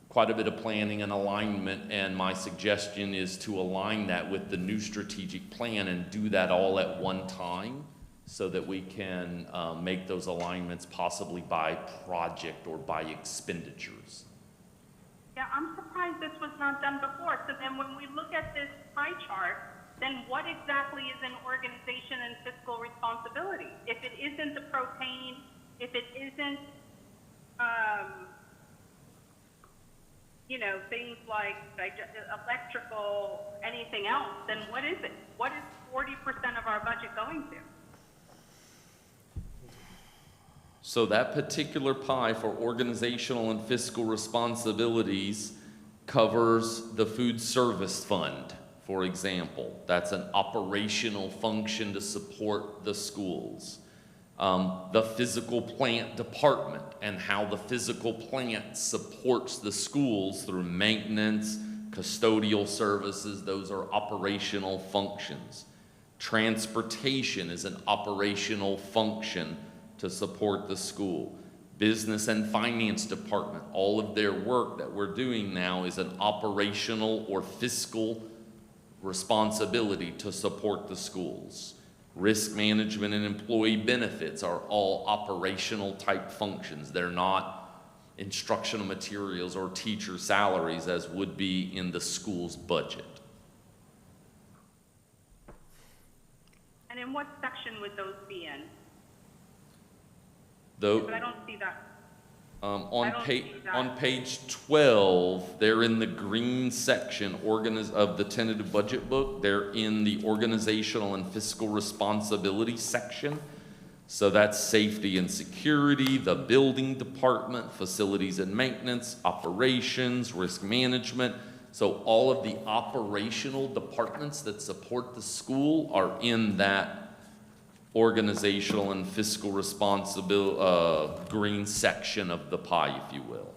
quite a bit of planning and alignment, and my suggestion is to align that with the new strategic plan and do that all at one time so that we can make those alignments possibly by project or by expenditures. Yeah, I'm surprised this was not done before. So then when we look at this pie chart, then what exactly is an organization and fiscal responsibility? If it isn't the propane, if it isn't, things like electrical, anything else, then what is it? What is 40% of our budget going to? So that particular pie for organizational and fiscal responsibilities covers the food service fund, for example. That's an operational function to support the schools. The physical plant department and how the physical plant supports the schools through maintenance, custodial services, those are operational functions. Transportation is an operational function to support the school. Business and finance department, all of their work that we're doing now is an operational or fiscal responsibility to support the schools. Risk management and employee benefits are all operational type functions. They're not instructional materials or teacher salaries as would be in the school's budget. And in what section would those be in? Though, But I don't see that. on page 12, they're in the green section of the tentative budget book. They're in the organizational and fiscal responsibility section. So that's safety and security, the building department, facilities and maintenance, operations, risk management. So all of the operational departments that support the school are in that organizational and fiscal responsibility green section of the pie, if you will.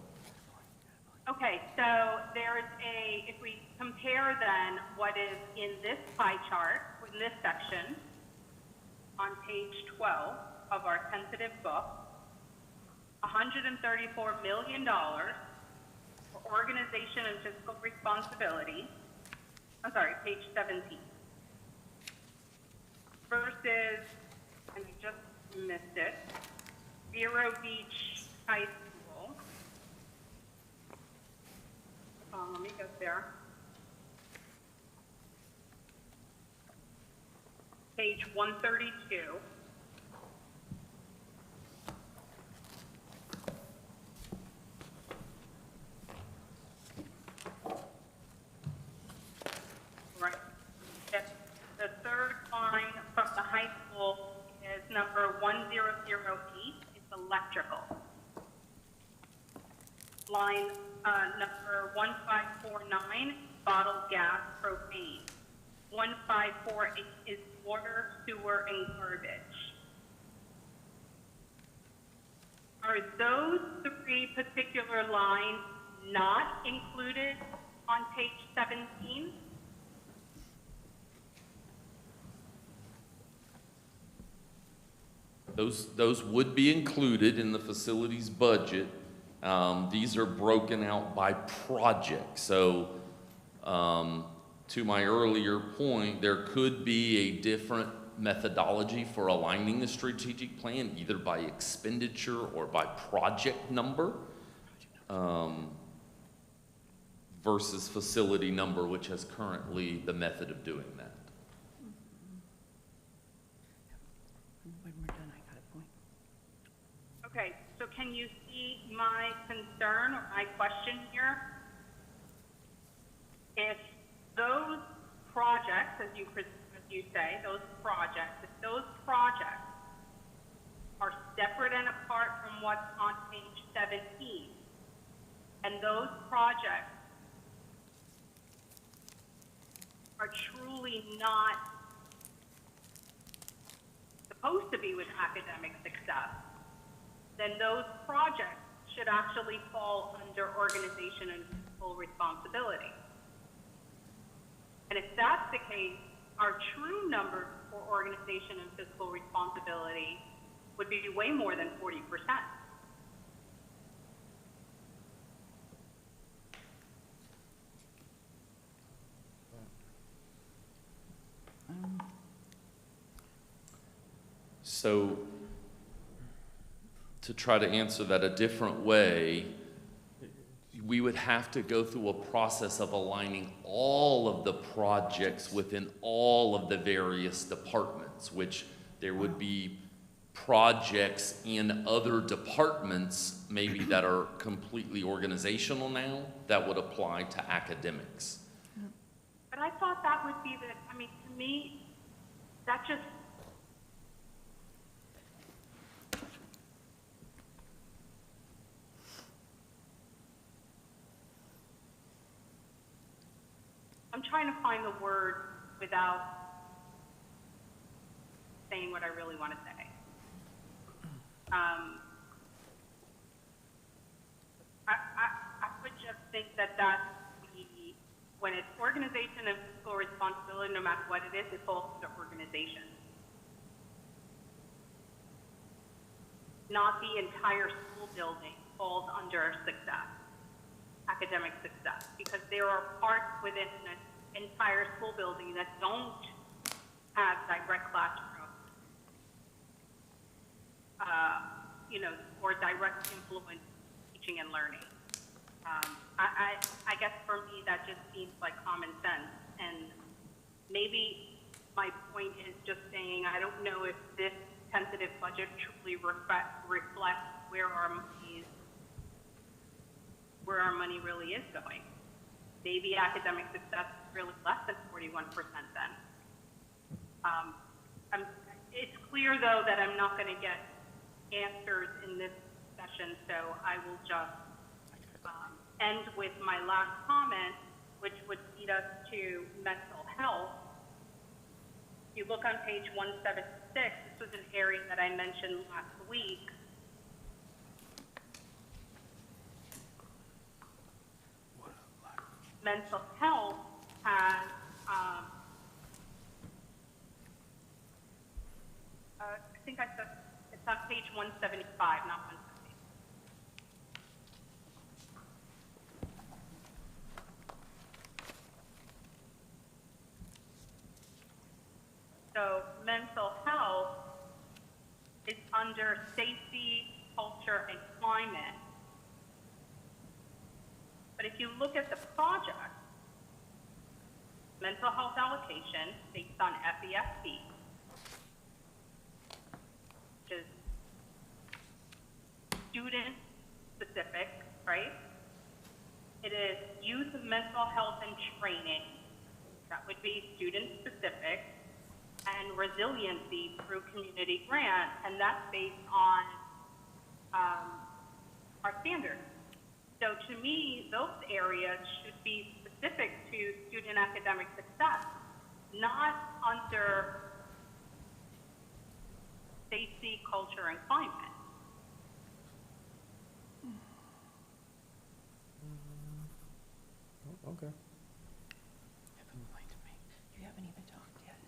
Okay, so there is if we compare then what is in this pie chart, in this section, on page 12 of our tentative book, $134 million for organization and fiscal responsibility. I'm sorry, page 17. First is, and I just missed it, Vero Beach High School. Let me get there. Page 132. Right. Yes. The third line from the high school is number 1008. It's electrical. Line number 1549, bottled gas, propane. 1548 is water, sewer, and garbage. Are those three particular lines not included on page 17? Those would be included in the facilities budget. These are broken out by project. So, to my earlier point, there could be a different methodology for aligning the strategic plan, either by expenditure or by project number, versus facility number, which has currently the method of doing that. Okay, so can you see my concern or my question here? If those projects, as you say, if those projects are separate and apart from what's on page 17, and those projects are truly not supposed to be with academic success, then those projects should actually fall under organization and fiscal responsibility. And if that's the case, our true number for organization and fiscal responsibility would be way more than 40%. So, to try to answer that a different way, we would have to go through a process of aligning all of the projects within all of the various departments, which there would be projects in other departments maybe that are completely organizational now that would apply to academics. But I thought that would be the, I mean, to me, that just, I'm trying to find the word without saying what I really want to say. I would just think that that's the, when it's organization and fiscal responsibility, no matter what it is, it falls to organization. Not the entire school building falls under success, academic success, because there are parts within an entire school building that don't have direct classroom, or direct influence teaching and learning. I guess for me that just seems like common sense, and maybe my point is just saying I don't know if this tentative budget truly reflects where our money really is going. Maybe academic success is really less than 41% then. It's clear though that I'm not going to get answers in this session, so I will just end with my last comment, which would lead us to mental health. If you look on page 176, this was an area that I mentioned last week. Mental health has, I think I said, it's on page 175, not 170. So mental under safety, culture, and climate. But if you look at the project, mental health allocation based on FESP, which is student specific, right? It is youth mental health and training, that would be student specific, and resiliency through community grant, and that's based on our standards. So to me, those areas should be specific to student academic success, not under safety, culture, and climate. Okay. You haven't even talked yet.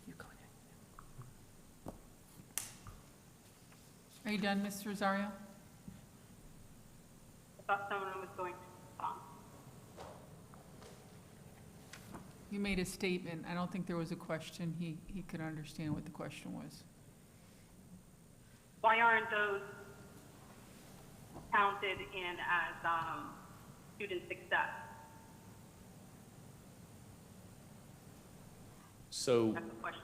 You go ahead. Are you done, Ms. Rosario? I thought someone was going to respond. You made a statement. I don't think there was a question. He could understand what the question was. Why aren't those counted in as student success? So, That's the question.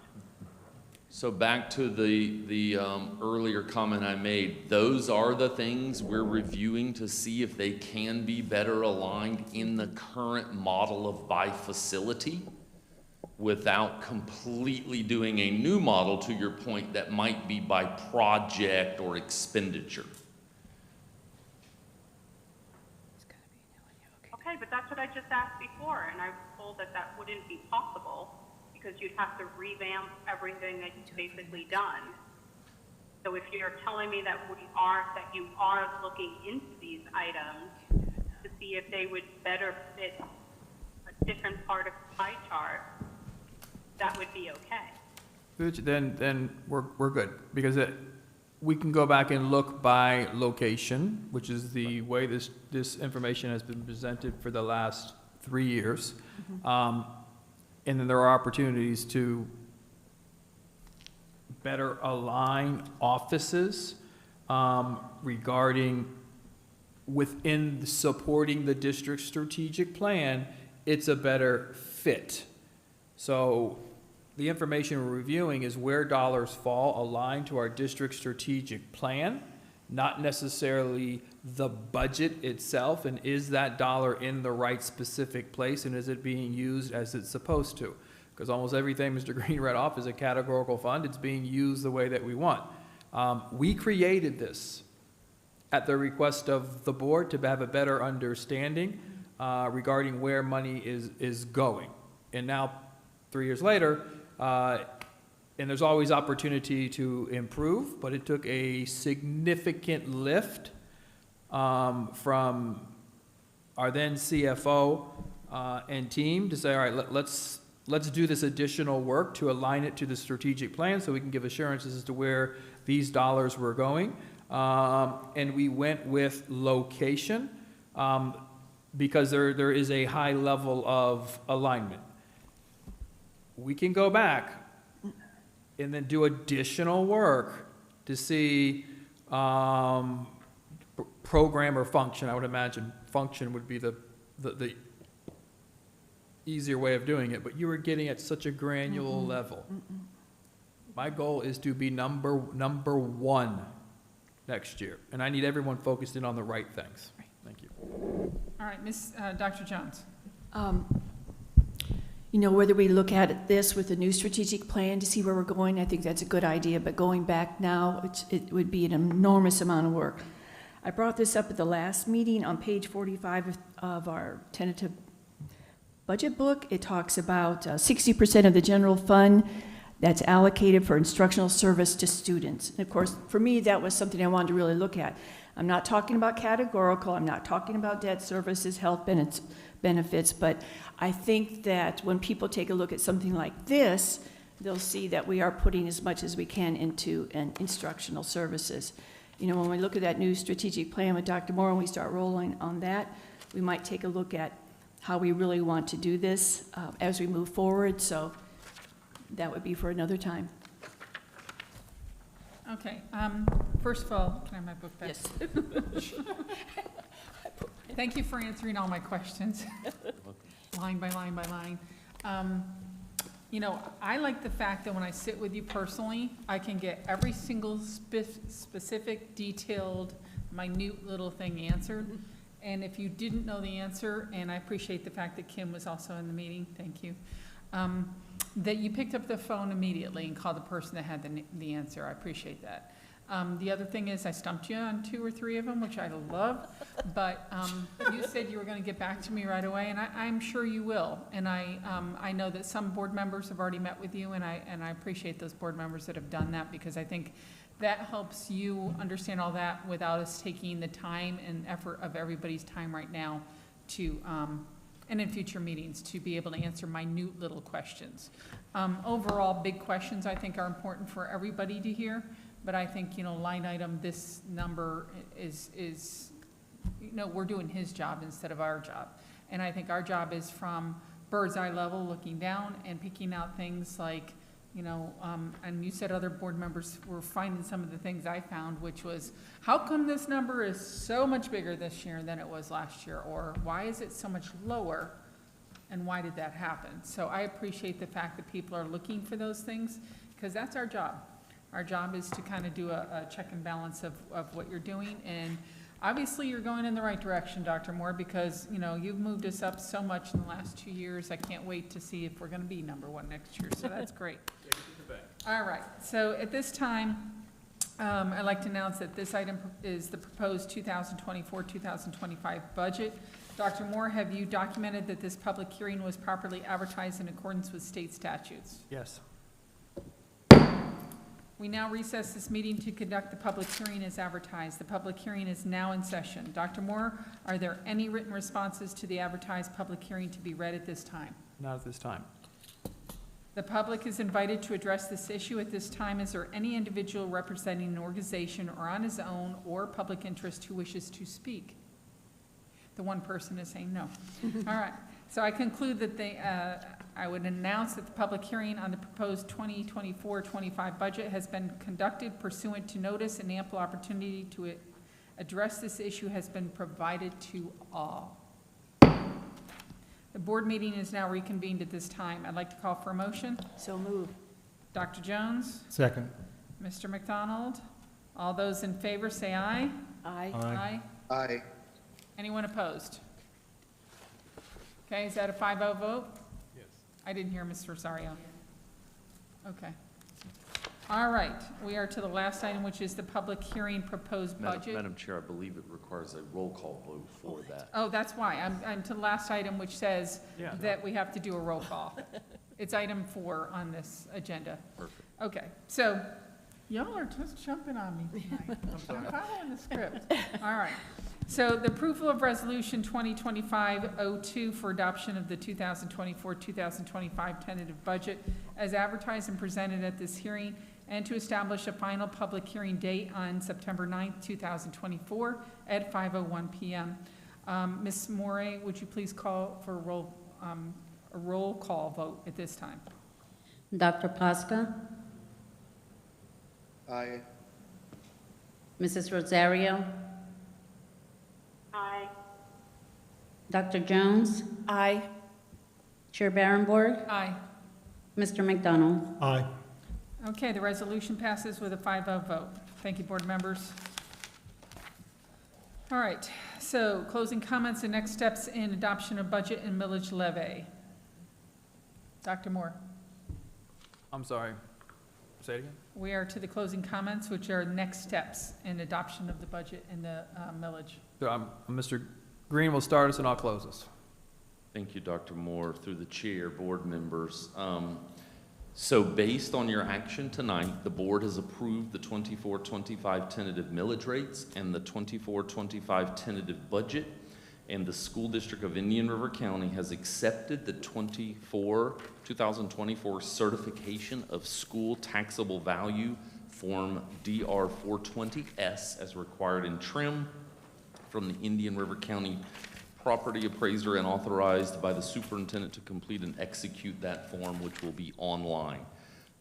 so back to the earlier comment I made, those are the things we're reviewing to see if they can be better aligned in the current model of by facility without completely doing a new model, to your point, that might be by project or expenditure. Okay, but that's what I just asked before, and I was told that that wouldn't be possible because you'd have to revamp everything that you've basically done. So if you're telling me that you are looking into these items to see if they would better fit a different part of the pie chart, that would be okay. Then we're good, because we can go back and look by location, which is the way this information has been presented for the last 3 years. And then there are opportunities to better align offices regarding within supporting the district's strategic plan, it's a better fit. So the information we're reviewing is where dollars fall aligned to our district strategic plan, not necessarily the budget itself, and is that dollar in the right specific place, and is it being used as it's supposed to? Because almost everything Mr. Green read off is a categorical fund. It's being used the way that we want. We created this at the request of the board to have a better understanding regarding where money is going. And now, 3 years later, and there's always opportunity to improve, but it took a significant lift from our then CFO and team to say, all right, let's do this additional work to align it to the strategic plan so we can give assurances as to where these dollars were going. And we went with location because there is a high level of alignment. We can go back and then do additional work to see program or function. I would imagine function would be the easier way of doing it, but you were getting at such a granular level. My goal is to be number one next year, and I need everyone focused in on the right things. Thank you. All right, Dr. Jones. You know, whether we look at this with a new strategic plan to see where we're going, I think that's a good idea, but going back now, it would be an enormous amount of work. I brought this up at the last meeting on page 45 of our tentative budget book. It talks about 60% of the general fund that's allocated for instructional service to students. And of course, for me, that was something I wanted to really look at. I'm not talking about categorical, I'm not talking about debt services, health benefits, but I think that when people take a look at something like this, they'll see that we are putting as much as we can into instructional services. You know, when we look at that new strategic plan with Dr. Moore and we start rolling on that, we might take a look at how we really want to do this as we move forward. So that would be for another time. Okay, first of all, can I have my book back? Yes. Thank you for answering all my questions, line by line by line. You know, I like the fact that when I sit with you personally, I can get every single specific, detailed, minute little thing answered. And if you didn't know the answer, and I appreciate the fact that Kim was also in the meeting, thank you, that you picked up the phone immediately and called the person that had the answer. I appreciate that. The other thing is I stumped you on 2 or 3 of them, which I love, but you said you were going to get back to me right away, and I'm sure you will. And I know that some board members have already met with you, and I appreciate those board members that have done that, because I think that helps you understand all that without us taking the time and effort of everybody's time right now to, and in future meetings, to be able to answer minute little questions. Overall, big questions I think are important for everybody to hear. But I think, you know, line item, this number is, you know, we're doing his job instead of our job. And I think our job is from bird's eye level, looking down and picking out things like, you know, and you said other board members were finding some of the things I found, which was, how come this number is so much bigger this year than it was last year? Or why is it so much lower? And why did that happen? So I appreciate the fact that people are looking for those things, because that's our job. Our job is to kind of do a check and balance of what you're doing. And obviously, you're going in the right direction, Dr. Moore, because, you know, you've moved us up so much in the last 2 years. I can't wait to see if we're going to be #1 next year, so that's great. All right, so at this time, I'd like to announce that this item is the proposed 2024-2025 budget. Dr. Moore, have you documented that this public hearing was properly advertised in accordance with state statutes? Yes. We now recess this meeting to conduct the public hearing as advertised. The public hearing is now in session. Dr. Moore, are there any written responses to the advertised public hearing to be read at this time? Not at this time. The public is invited to address this issue at this time. Is there any individual representing an organization or on his own or public interest who wishes to speak? The one person is saying no. All right. So I conclude that I would announce that the public hearing on the proposed 2024-25 budget has been conducted pursuant to notice, and ample opportunity to address this issue has been provided to all. The board meeting is now reconvened at this time. I'd like to call for a motion. So move. Dr. Jones? Second. Mr. McDonald? All those in favor say aye. Aye. Aye. Aye. Anyone opposed? Okay, is that a 5-0 vote? Yes. I didn't hear Mr. Rosario. Okay. All right, we are to the last item, which is the public hearing proposed budget. Madam Chair, I believe it requires a roll call vote for that. Oh, that's why. I'm to the last item, which says Yeah. that we have to do a roll call. It's item 4 on this agenda. Perfect. Okay, so y'all are just jumping on me tonight. I'm following the script. All right. So the approval of Resolution 2025-02 for adoption of the 2024-2025 tentative budget as advertised and presented at this hearing, and to establish a final public hearing date on September 9th, 2024 at 5:01 p.m. Ms. Morey, would you please call for a roll call vote at this time? Dr. Plaska, Aye. Mrs. Rosario, Aye. Dr. Jones, Aye. Chair Barrenborg, Aye. Mr. McDonald. Aye. Okay, the resolution passes with a 5-0 vote. Thank you, board members. All right, so closing comments and next steps in adoption of budget and millage levy. Dr. Moore, I'm sorry. Say it again? we are to the closing comments, which are next steps in adoption of the budget and the millage. So Mr. Green will start us and I'll close us. Thank you, Dr. Moore. Through the chair, board members. So based on your action tonight, the board has approved the 24-25 tentative millage rates and the 24-25 tentative budget, and the School District of Indian River County has accepted the 2024 certification of school taxable value form DR 420S as required in trim from the Indian River County property appraiser, and authorized by the superintendent to complete and execute that form, which will be online.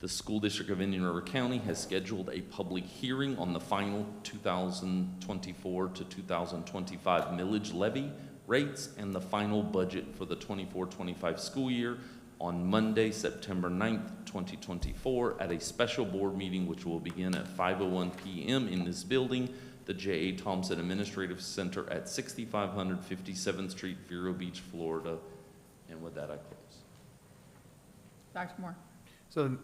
The School District of Indian River County has scheduled a public hearing on the final 2024 to 2025 millage levy rates and the final budget for the 24-25 school year on Monday, September 9th, 2024, at a special board meeting which will begin at 5:01 p.m. in this building, the J.A. Thompson Administrative Center at 6500 57th Street, Vero Beach, Florida. And with that, I close. Dr. Moore? So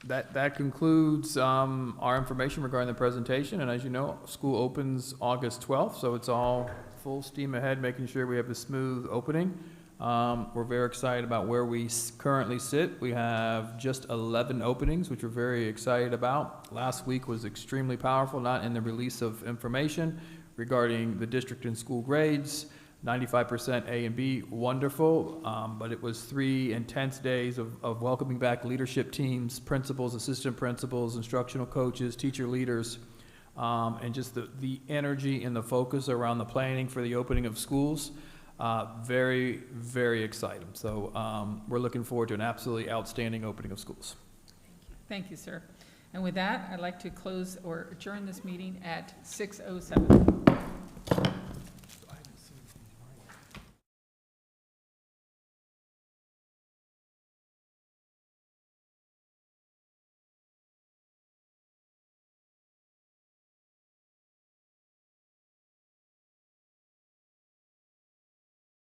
that concludes our information regarding the presentation, and as you know, school opens August 12th, so it's all full steam ahead, making sure we have a smooth opening. We're very excited about where we currently sit. We have just 11 openings, which we're very excited about. Last week was extremely powerful, not in the release of information regarding the district and school grades. 95% A and B, wonderful, but it was 3 intense days of welcoming back leadership teams, principals, assistant principals, instructional coaches, teacher leaders, and just the energy and the focus around the planning for the opening of schools. Very, very exciting. So we're looking forward to an absolutely outstanding opening of schools. Thank you, sir. And with that, I'd like to close or adjourn this meeting at 6:07.